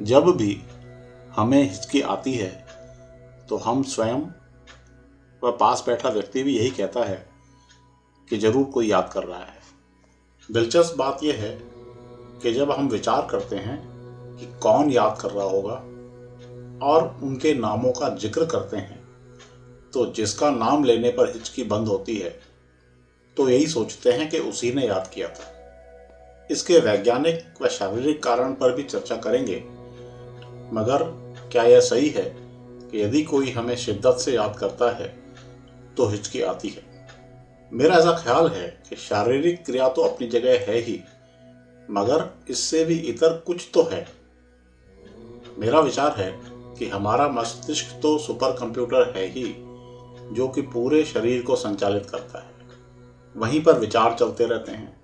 जब भी हमें हिचकी आती है तो हम स्वयं व पास बैठा व्यक्ति भी यही कहता है कि जरूर कोई याद कर रहा है। दिलचस्प बात यह है कि जब हम विचार करते हैं कि कौन याद कर रहा होगा और उनके नामों का जिक्र करते हैं तो जिसका नाम लेने पर हिचकी बंद होती है तो यही सोचते हैं कि उसी ने याद किया था। इसके वैज्ञानिक व शारीरिक कारण पर भी चर्चा करेंगे, मगर क्या यह सही है कि यदि कोई हमें शिद्दत से याद करता है तो हिचकी आती है? मेरा ऐसा ख्याल है कि शारीरिक क्रिया तो अपनी जगह है ही, मगर इससे भी इतर कुछ तो है। मेरा विचार है कि हमारा मस्तिष्क तो सुपर कंप्यूटर है ही, जो कि पूरे शरीर को संचालित करता है। वहीं पर विचार चलते रहते हैं,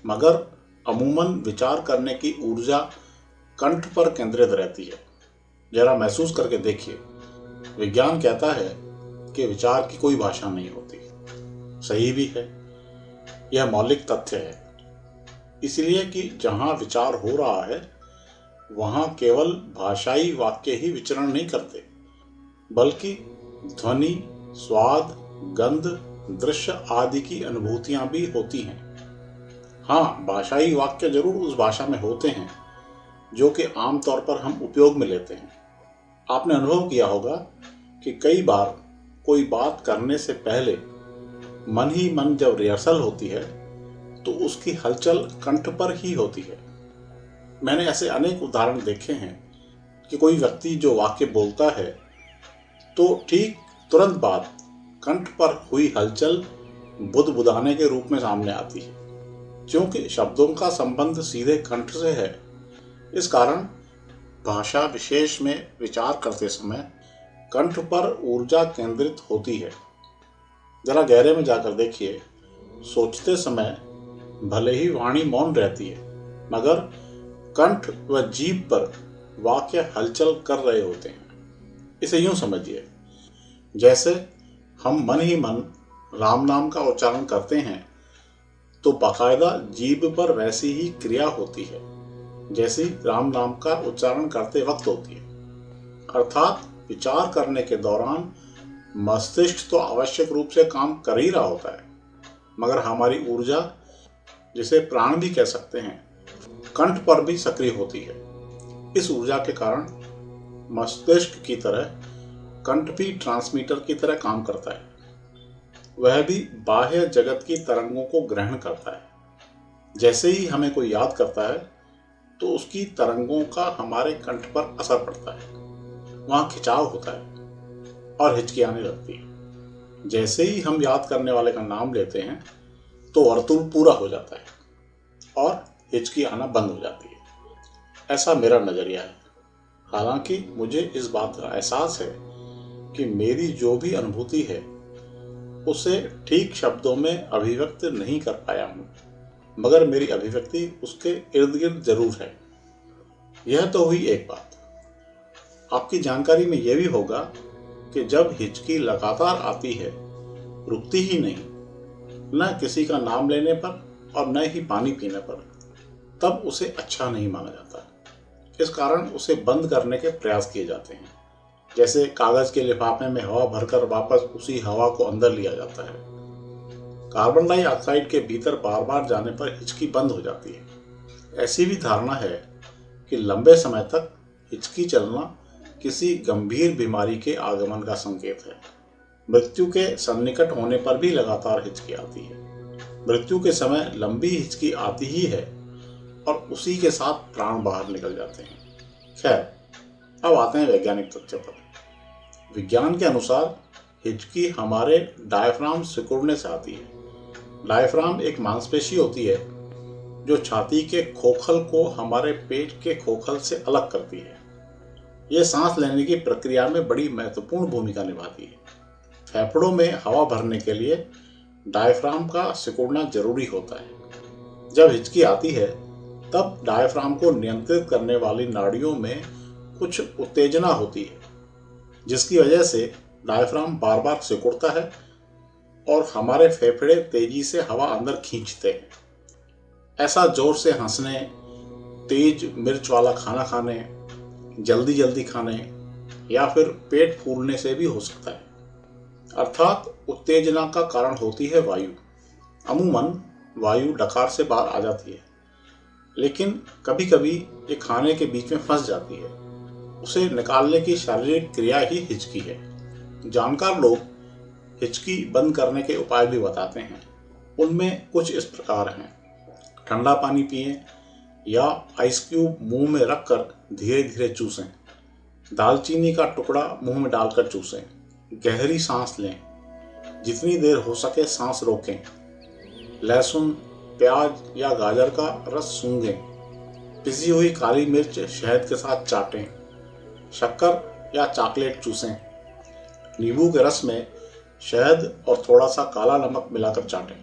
मगर अमूमन विचार करने की ऊर्जा कंठ पर केंद्रित रहती है। जरा महसूस करके देखिए, विज्ञान कहता है कि विचार की कोई भाषा नहीं होती। सही भी है, यह मौलिक तथ्य है। इसलिए कि जहां विचार हो रहा है वहां केवल भाषाई वाक्य ही विचरण नहीं करते, बल्कि ध्वनि, स्वाद, गंध, दृश्य आदि की अनुभूतियां भी होती हैं। हाँ, भाषाई वाक्य जरूर उस भाषा में होते हैं जो कि आमतौर पर हम उपयोग में लेते हैं। आपने अनुभव किया होगा कि कई बार कोई बात करने से पहले मन ही मन जब रिहर्सल होती है तो उसकी हलचल कंठ पर ही होती है। मैंने ऐसे अनेक उदाहरण देखे हैं कि कोई व्यक्ति जो वाक्य बोलता है तो ठीक तुरंत बाद कंठ पर हुई हलचल बुदबुदाने के रूप में सामने आती है। क्योंकि शब्दों का संबंध सीधे कंठ से है, इस कारण भाषा विशेष में विचार करते समय कंठ पर ऊर्जा केंद्रित होती है। जरा गहरे में जाकर देखिए, सोचते समय भले ही वाणी मौन रहती है, मगर कंठ व जीभ पर वाक्य हलचल कर रहे होते हैं। इसे यूं समझिए, जैसे हम मन ही मन राम नाम का उच्चारण करते हैं तो बाकायदा जीभ पर वैसी ही क्रिया होती है जैसी राम नाम का उच्चारण करते वक्त होती है। अर्थात विचार करने के दौरान मस्तिष्क तो आवश्यक रूप से काम कर ही रहा होता है, मगर हमारी ऊर्जा, जिसे प्राण भी कह सकते हैं, कंठ पर भी सक्रिय होती है। इस ऊर्जा के कारण मस्तिष्क की तरह कंठ भी ट्रांसमीटर की तरह काम करता है। वह भी बाह्य जगत की तरंगों को ग्रहण करता है। जैसे ही हमें कोई याद करता है तो उसकी तरंगों का हमारे कंठ पर असर पड़ता है, वहां खिंचाव होता है और हिचकी आने लगती है। जैसे ही हम याद करने वाले का नाम लेते हैं तो वर्तुल पूरा हो जाता है और हिचकी आना बंद हो जाती है। ऐसा मेरा नजरिया है। हालांकि मुझे इस बात का एहसास है कि मेरी जो भी अनुभूति है उसे ठीक शब्दों में अभिव्यक्त नहीं कर पाया हूं, मगर मेरी अभिव्यक्ति उसके इर्द गिर्द जरूर है। यह तो हुई एक बात। आपकी जानकारी में यह भी होगा कि जब हिचकी लगातार आती है, रुकती ही नहीं, न किसी का नाम लेने पर और न ही पानी पीने पर, तब उसे अच्छा नहीं माना जाता। इस कारण उसे बंद करने के प्रयास किए जाते हैं। जैसे कागज के लिफाफे में हवा भरकर वापस उसी हवा को अंदर लिया जाता है। कार्बन डाइऑक्साइड के भीतर बार बार जाने पर हिचकी बंद हो जाती है। ऐसी भी धारणा है कि लंबे समय तक हिचकी चलना किसी गंभीर बीमारी के आगमन का संकेत है। मृत्यु के सन्निकट होने पर भी लगातार हिचकी आती है। मृत्यु के समय लंबी हिचकी आती ही है और उसी के साथ प्राण बाहर निकल जाते हैं। खैर, अब आते हैं वैज्ञानिक तथ्य पर। विज्ञान के अनुसार हिचकी हमारे डायफ्राम सिकुड़ने से आती है। डायफ्राम एक मांसपेशी होती है जो छाती के खोखल को हमारे पेट के खोखल से अलग करती है। यह सांस लेने की प्रक्रिया में बड़ी महत्वपूर्ण भूमिका निभाती है। फेफड़ों में हवा भरने के लिए डायफ्राम का सिकुड़ना जरूरी होता है। जब हिचकी आती है तब डायफ्राम को नियंत्रित करने वाली नाड़ियों में कुछ उत्तेजना होती है, जिसकी वजह से डायफ्राम बार बार सिकुड़ता है और हमारे फेफड़े तेजी से हवा अंदर खींचते हैं। ऐसा जोर से हंसने, तेज मिर्च वाला खाना खाने जल्दी जल्दी खाने या फिर पेट फूलने से भी हो सकता है। अर्थात उत्तेजना का कारण होती है वायु। अमूमन वायु डकार से बाहर आ जाती है, लेकिन कभी कभी ये खाने के बीच में फंस जाती है। उसे निकालने की शारीरिक क्रिया ही हिचकी है। जानकार लोग हिचकी बंद करने के उपाय भी बताते हैं। उनमें कुछ इस प्रकार हैं: ठंडा पानी पिएं या आइस क्यूब मुंह में रखकर धीरे धीरे चूसें। दालचीनी का टुकड़ा मुंह में डालकर चूसें। गहरी सांस लें। जितनी देर हो सके सांस रोकें। लहसुन, प्याज या गाजर का रस सूंघें। पिसी हुई काली मिर्च शहद के साथ चाटें। शक्कर या चॉकलेट चूसें। नींबू के रस में शहद और थोड़ा सा काला नमक मिलाकर चाटें।